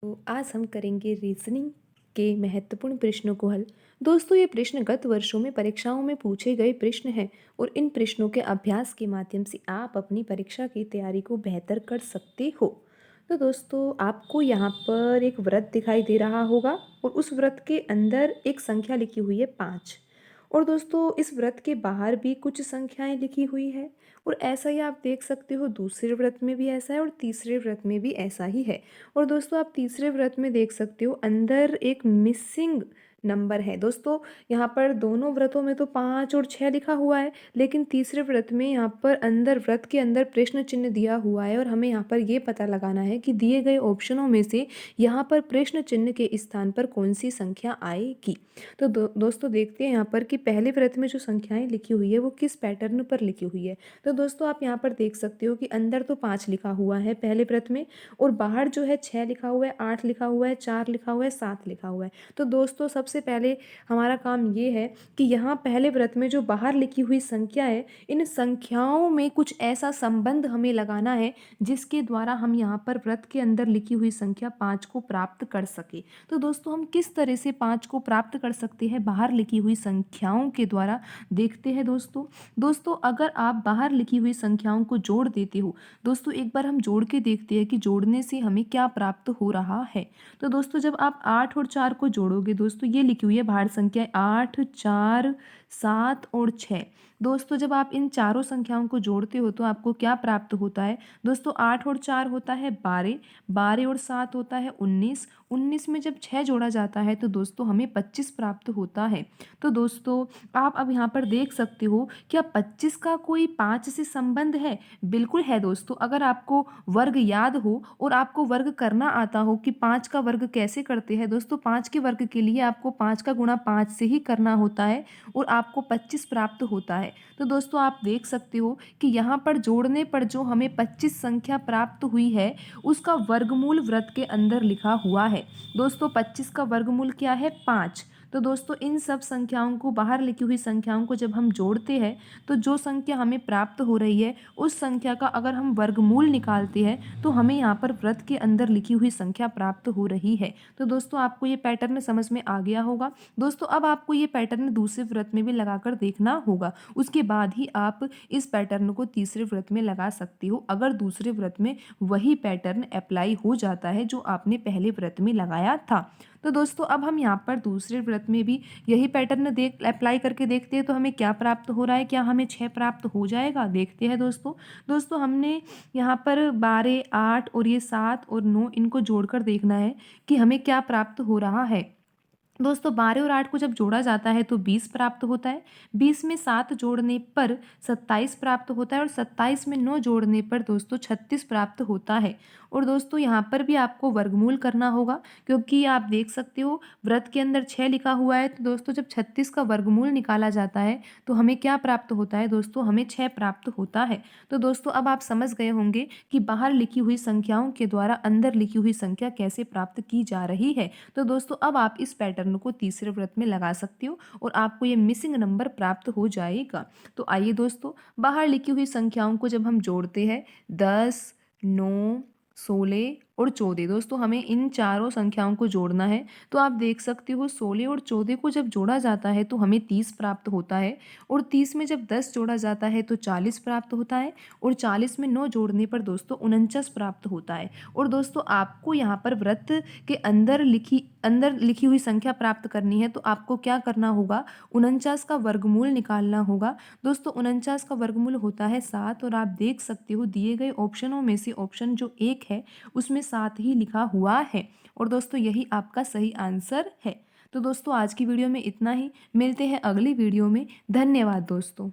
तो आज हम करेंगे रीजनिंग के महत्वपूर्ण प्रश्नों को हल। दोस्तों, ये प्रश्न गत वर्षों में परीक्षाओं में पूछे गए प्रश्न हैं और इन प्रश्नों के अभ्यास के माध्यम से आप अपनी परीक्षा की तैयारी को बेहतर कर सकते हो। तो दोस्तों, आपको यहाँ पर एक व्रत दिखाई दे रहा होगा और उस व्रत के अंदर एक संख्या लिखी हुई है 5। और दोस्तों, इस व्रत के बाहर भी कुछ संख्याएं लिखी हुई है और ऐसा ही आप देख सकते हो दूसरे व्रत में भी ऐसा है और तीसरे व्रत में भी ऐसा ही है। और दोस्तों, आप तीसरे व्रत में देख सकते हो अंदर एक मिसिंग नंबर है। दोस्तों, यहाँ पर दोनों व्रतों में तो 5 और 6 लिखा हुआ है, लेकिन तीसरे व्रत में यहाँ पर अंदर व्रत के अंदर प्रश्न चिन्ह दिया हुआ है और हमें यहाँ पर ये पता लगाना है कि दिए गए ऑप्शनों में से यहाँ पर प्रश्न चिन्ह के स्थान पर कौन सी संख्या आएगी। तो दोस्तों, देखते हैं यहाँ पर कि पहले व्रत में जो संख्याएं लिखी हुई है वो किस पैटर्न पर लिखी हुई है। तो दोस्तों, आप यहाँ पर देख सकते हो कि अंदर तो 5 लिखा हुआ है पहले व्रत में और बाहर जो है 6 लिखा हुआ है, 8 लिखा हुआ है, 4 लिखा हुआ है, 7 लिखा हुआ है। तो दोस्तों, सबसे पहले हमारा काम ये है कि यहाँ पहले व्रत में जो बाहर लिखी हुई संख्या है, इन संख्याओं में कुछ ऐसा संबंध हमें लगाना है जिसके द्वारा हम यहाँ पर व्रत के अंदर लिखी हुई संख्या 5 को प्राप्त कर सके। तो दोस्तों, हम किस तरह से 5 को प्राप्त कर सकते हैं बाहर लिखी हुई संख्याओं के द्वारा, देखते हैं दोस्तों, अगर आप बाहर लिखी हुई संख्याओं को जोड़ देते हो, दोस्तों एक बार हम जोड़ के देखते हैं कि जोड़ने से हमें क्या प्राप्त हो रहा है। तो दोस्तों, जब आप 8 और 4 को जोड़ोगे, दोस्तों ये लिखी हुई है बाहर संख्या 8, 4, 7 और 6। दोस्तों, जब आप इन चारों संख्याओं को जोड़ते हो तो आपको क्या प्राप्त होता है। दोस्तों, 8 और 4 होता है 12, 12 और 7 होता है 19, 19 में जब 6 जोड़ा जाता है तो दोस्तों हमें 25 प्राप्त होता है। तो दोस्तों, आप अब यहाँ पर देख सकते हो क्या 25 का कोई 5 से संबंध है। बिल्कुल है दोस्तों। अगर आपको वर्ग याद हो और आपको वर्ग करना आता हो कि 5 का वर्ग कैसे करते हैं, दोस्तों 5 के वर्ग के लिए आपको 5 का गुणा 5 से ही करना होता है और आपको 25 प्राप्त होता है। तो दोस्तों, आप देख सकते हो कि यहाँ पर जोड़ने पर जो हमें 25 संख्या प्राप्त हुई है उसका वर्गमूल व्रत के अंदर लिखा हुआ है। दोस्तों, 25 का वर्गमूल क्या है, 5। तो दोस्तों, इन सब संख्याओं को, बाहर लिखी हुई संख्याओं को जब हम जोड़ते हैं तो जो संख्या हमें प्राप्त हो रही है उस संख्या का अगर हम वर्गमूल निकालते हैं तो हमें यहाँ पर व्रत के अंदर लिखी हुई संख्या प्राप्त हो रही है। तो दोस्तों, आपको ये पैटर्न समझ में आ गया होगा। दोस्तों, अब आपको ये पैटर्न दूसरे व्रत में भी लगाकर देखना होगा, उसके बाद ही आप इस पैटर्न को तीसरे व्रत में लगा सकते हो, अगर दूसरे व्रत में वही पैटर्न अप्लाई हो जाता है जो आपने पहले व्रत में लगाया था। तो दोस्तों, अब हम यहाँ पर दूसरे व्रत में भी यही पैटर्न देख अप्लाई करके देखते हैं तो हमें क्या प्राप्त हो रहा है, क्या हमें 6 प्राप्त हो जाएगा, देखते हैं दोस्तों हमने यहाँ पर 12, 8 और ये 7 और 9 इनको जोड़कर देखना है कि हमें क्या प्राप्त हो रहा है। दोस्तों, 12 और 8 को जब जोड़ा जाता है तो 20 प्राप्त होता है, 20 में 7 जोड़ने पर 27 प्राप्त होता है और 27 में 9 जोड़ने पर दोस्तों 36 प्राप्त होता है। और दोस्तों, यहाँ पर भी आपको वर्गमूल करना होगा क्योंकि आप देख सकते हो व्रत के अंदर 6 लिखा हुआ है। तो दोस्तों, जब 36 का वर्गमूल निकाला जाता है तो हमें क्या प्राप्त होता है, दोस्तों हमें 6 प्राप्त होता है। तो दोस्तों, अब आप समझ गए होंगे कि बाहर लिखी हुई संख्याओं के द्वारा अंदर लिखी हुई संख्या कैसे प्राप्त की जा रही है। तो दोस्तों, अब आप इस पैटर्न को तीसरे व्रत में लगा सकते हो और आपको ये मिसिंग नंबर प्राप्त हो जाएगा। तो आइए दोस्तों, बाहर लिखी हुई संख्याओं को जब हम जोड़ते हैं 10, 9, 16 और 14, दोस्तों हमें इन चारों संख्याओं को जोड़ना है। तो आप देख सकते हो 16 और 14 को जब जोड़ा जाता है तो हमें 30 प्राप्त होता है और 30 में जब 10 जोड़ा जाता है तो 40 प्राप्त होता है और 40 में 9 जोड़ने पर दोस्तों 49 प्राप्त होता है। और दोस्तों, आपको यहाँ पर व्रत के अंदर लिखी हुई संख्या प्राप्त करनी है तो आपको क्या करना होगा, 49 का वर्गमूल निकालना होगा। दोस्तों, 49 का वर्गमूल होता है 7 और आप देख सकते हो दिए गए ऑप्शनों में से ऑप्शन जो 1 है उसमें 7 ही लिखा हुआ है और दोस्तों यही आपका सही आंसर है। तो दोस्तों, आज की वीडियो में इतना ही, मिलते हैं अगली वीडियो में। धन्यवाद दोस्तों।